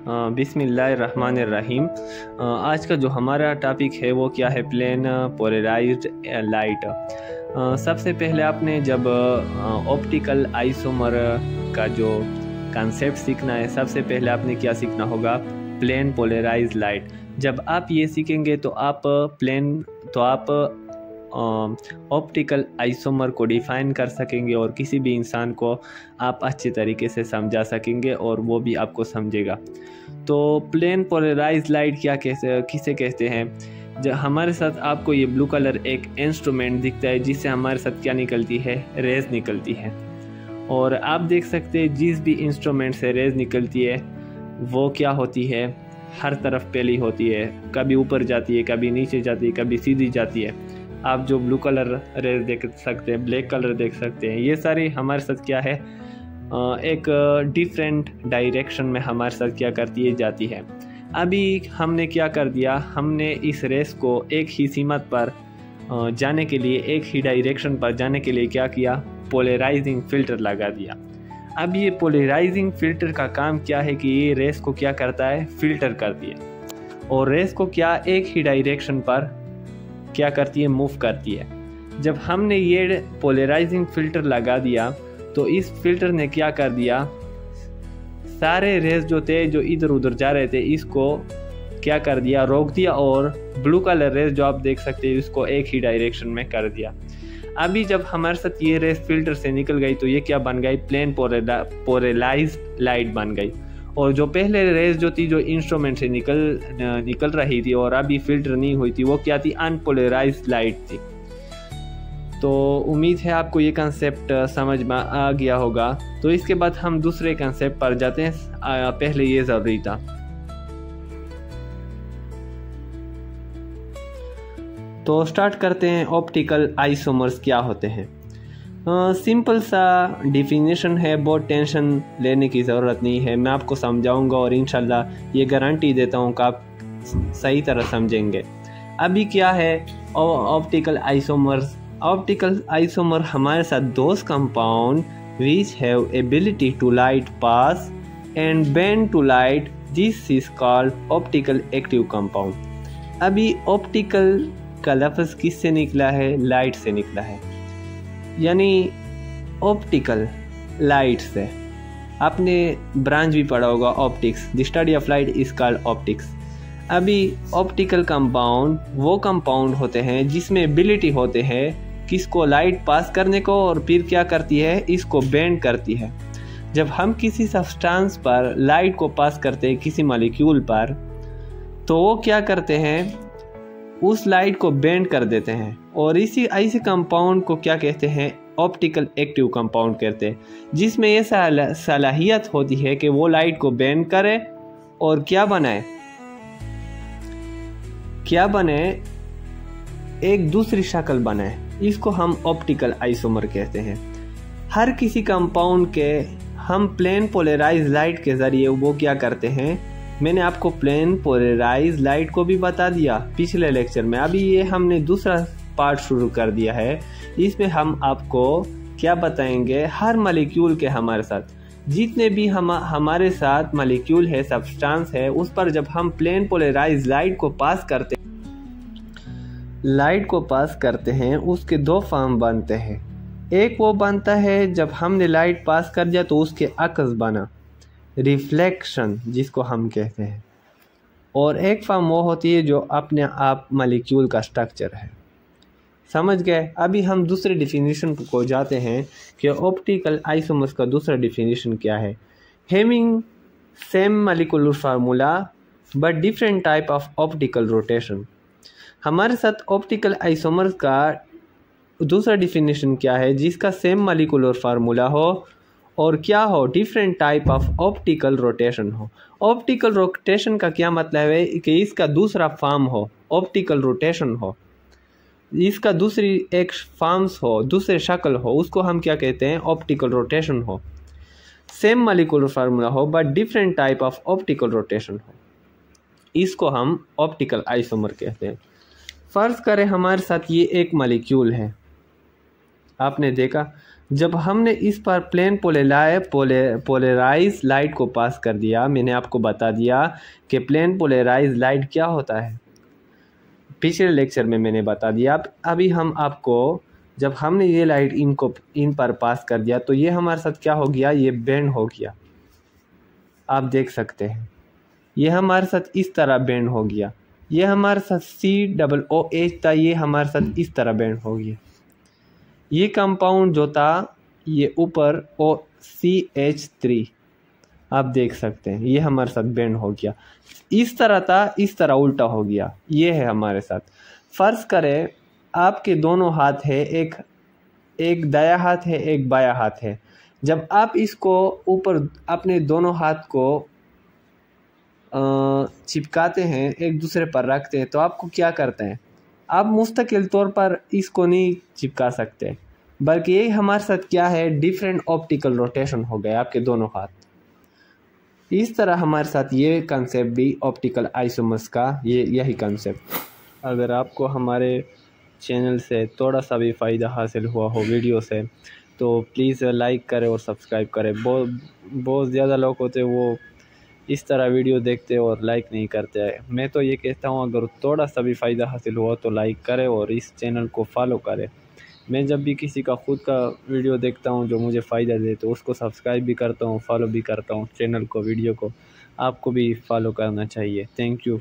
बिस्मिल्लाहिर्रहमानिर्रहीम। आज का जो हमारा टॉपिक है वो क्या है, प्लेन पोलराइज्ड लाइट। सबसे पहले आपने जब ऑप्टिकल आइसोमर का जो कंसेप्ट सीखना है, सबसे पहले आपने क्या सीखना होगा, प्लेन पोलराइज्ड लाइट। जब आप ये सीखेंगे तो आप ऑप्टिकल आइसोमर को डिफ़ाइन कर सकेंगे और किसी भी इंसान को आप अच्छे तरीके से समझा सकेंगे और वो भी आपको समझेगा। तो प्लेन पोलराइज्ड लाइट किसे कहते हैं। जब हमारे साथ आपको ये ब्लू कलर एक इंस्ट्रूमेंट दिखता है जिससे हमारे साथ क्या निकलती है, रेज निकलती है। और आप देख सकते हैं जिस भी इंस्ट्रूमेंट से रेज निकलती है वो क्या होती है, हर तरफ फैली होती है, कभी ऊपर जाती है, कभी नीचे जाती है, कभी सीधी जाती है। आप जो ब्लू कलर रेज देख सकते हैं, ब्लैक कलर देख सकते हैं, ये सारी हमारे साथ क्या है, एक डिफरेंट डायरेक्शन में हमारे साथ क्या करती है, जाती है। अभी हमने क्या कर दिया, हमने इस रेस को एक ही सीमत पर जाने के लिए, एक ही डायरेक्शन पर जाने के लिए क्या किया, पोलराइजिंग फ़िल्टर लगा दिया। अब ये पोलराइजिंग फ़िल्टर का काम क्या है कि ये रेस को क्या करता है, फ़िल्टर करती है और रेस को क्या एक ही डायरेक्शन पर क्या करती है, मूव करती है। जब हमने ये पोलराइजिंग फ़िल्टर लगा दिया तो इस फिल्टर ने क्या कर दिया, सारे रेस जो थे जो इधर उधर जा रहे थे इसको क्या कर दिया, रोक दिया और ब्लू कलर रेस जो आप देख सकते हैं इसको एक ही डायरेक्शन में कर दिया। अभी जब हमारे साथ ये रेस फिल्टर से निकल गई तो ये क्या बन गई, प्लेन पोलराइज्ड लाइट बन गई। और जो पहले रेस जो थी, जो इंस्ट्रूमेंट से निकल रही थी और अभी फिल्टर नहीं हुई थी, वो क्या थी, अनपोलराइज्ड लाइट थी। तो उम्मीद है आपको ये कंसेप्ट समझ में आ गया होगा। तो इसके बाद हम दूसरे कंसेप्ट पर जाते हैं, पहले ये ज़रूरी था। तो स्टार्ट करते हैं, ऑप्टिकल आइसोमर्स क्या होते हैं। सिंपल सा डिफिनेशन है, बहुत टेंशन लेने की ज़रूरत नहीं है, मैं आपको समझाऊंगा और इंशाल्लाह ये गारंटी देता हूँ कि आप सही तरह समझेंगे। अभी क्या है ऑप्टिकल आइसोमर्स। ऑप्टिकल आइसोमर हमारे साथ those compound which have ability to light pass and bend to light, this is called optical active compound. अभी ऑप्टिकल का लफ्ज़ किससे निकला है, लाइट से निकला है, यानी ऑप्टिकल लाइट से। आपने ब्रांच भी पढ़ा होगा optics, the study of light is called optics. अभी ऑप्टिकल कंपाउंड वो कंपाउंड होते हैं जिसमें एबिलिटी होते हैं किसको, लाइट पास करने को, और फिर क्या करती है, इसको बेंड करती है। जब हम किसी सब्सटेंस पर लाइट को पास करते हैं, किसी मॉलिक्यूल पर, तो वो क्या करते हैं, उस लाइट को बेंड कर देते हैं और ऐसे कंपाउंड को क्या कहते हैं, ऑप्टिकल एक्टिव कंपाउंड कहते हैं, जिसमें ये सलाहियत होती है कि वो लाइट को बेंड करे और क्या बने, एक दूसरी शक्ल बनाए। इसको हम ऑप्टिकल आइसोमर कहते हैं। हर किसी कंपाउंड के हम प्लेन पोलराइज्ड लाइट के ज़रिए वो क्या करते हैं, मैंने आपको प्लेन पोलराइज्ड लाइट को भी बता दिया पिछले लेक्चर में। अभी ये हमने दूसरा पार्ट शुरू कर दिया है, इसमें हम आपको क्या बताएंगे, हर मॉलिक्यूल के हमारे साथ जितने भी हमारे साथ मॉलिक्यूल है, सब्सटेंस है, उस पर जब हम प्लेन पोलराइज्ड लाइट को पास करते हैं उसके दो फॉर्म बनते हैं। एक वो बनता है जब हमने लाइट पास कर दिया तो उसके अक्स बना, रिफ्लेक्शन जिसको हम कहते हैं, और एक फॉर्म वो होती है जो अपने आप मॉलिक्यूल का स्ट्रक्चर है। समझ गए। अभी हम दूसरे डिफिनीशन को जाते हैं कि ऑप्टिकल आइसोमर्स का दूसरा डिफिनीशन क्या है। Having same molecular formula but different type of optical rotation. हमारे साथ ऑप्टिकल आइसोमर्स का दूसरा डिफिनीशन क्या है, जिसका सेम मॉलिक्यूलर फार्मूला हो और क्या हो, different type of optical rotation हो। ऑप्टिकल रोटेशन का क्या मतलब है कि इसका दूसरा फॉर्म हो, ऑप्टिकल रोटेशन हो, इसका दूसरी एक फॉर्म्स हो, दूसरे शक्ल हो, उसको हम क्या कहते हैं, ऑप्टिकल रोटेशन हो। सेम मॉलिक्यूलर फार्मूला हो but different type of optical rotation हो, इसको हम ऑप्टिकल आइसोमर कहते हैं। फ़र्ज़ करें हमारे साथ ये एक मॉलिक्यूल है, आपने देखा जब हमने इस पर प्लेन पोलराइज लाइट को पास कर दिया, मैंने आपको बता दिया कि प्लेन पोलराइज लाइट क्या होता है, पिछले लेक्चर में मैंने बता दिया। अभी हम आपको, जब हमने ये लाइट इन पर पास कर दिया तो ये हमारे साथ क्या हो गया, ये बेंड हो गया। आप देख सकते हैं ये हमारे साथ इस तरह बेंड हो गया। ये हमारे साथ COOH था, ये हमारे साथ इस तरह बेंड हो गया। ये कंपाउंड जो था ये ऊपर OCH3 आप देख सकते हैं, ये हमारे साथ बेंड हो गया। इस तरह था, इस तरह उल्टा हो गया। ये है हमारे साथ। फर्ज करें आपके दोनों हाथ है, एक दायां हाथ है, एक बायां हाथ है। जब आप इसको ऊपर अपने दोनों हाथ को चिपकाते हैं, एक दूसरे पर रखते हैं, तो आपको क्या करते हैं, आप मुस्तकिल तौर पर इसको नहीं चिपका सकते, बल्कि ये हमारे साथ क्या है, डिफरेंट ऑप्टिकल रोटेशन हो गए आपके दोनों हाथ। इस तरह हमारे साथ ये कंसेप्ट भी ऑप्टिकल आइसोमर्स का यही कंसेप्ट। अगर आपको हमारे चैनल से थोड़ा सा भी फ़ायदा हासिल हुआ हो वीडियो से, तो प्लीज़ लाइक करें और सब्सक्राइब करें। बहुत ज़्यादा लोग होते हैं वो इस तरह वीडियो देखते और लाइक नहीं करते हैं। मैं तो ये कहता हूँ अगर थोड़ा सा भी फ़ायदा हासिल हुआ तो लाइक करें और इस चैनल को फॉलो करें। मैं जब भी किसी का ख़ुद का वीडियो देखता हूँ जो मुझे फ़ायदा दे तो उसको सब्सक्राइब भी करता हूँ, फॉलो भी करता हूँ चैनल को, वीडियो को। आपको भी फॉलो करना चाहिए। Thank you.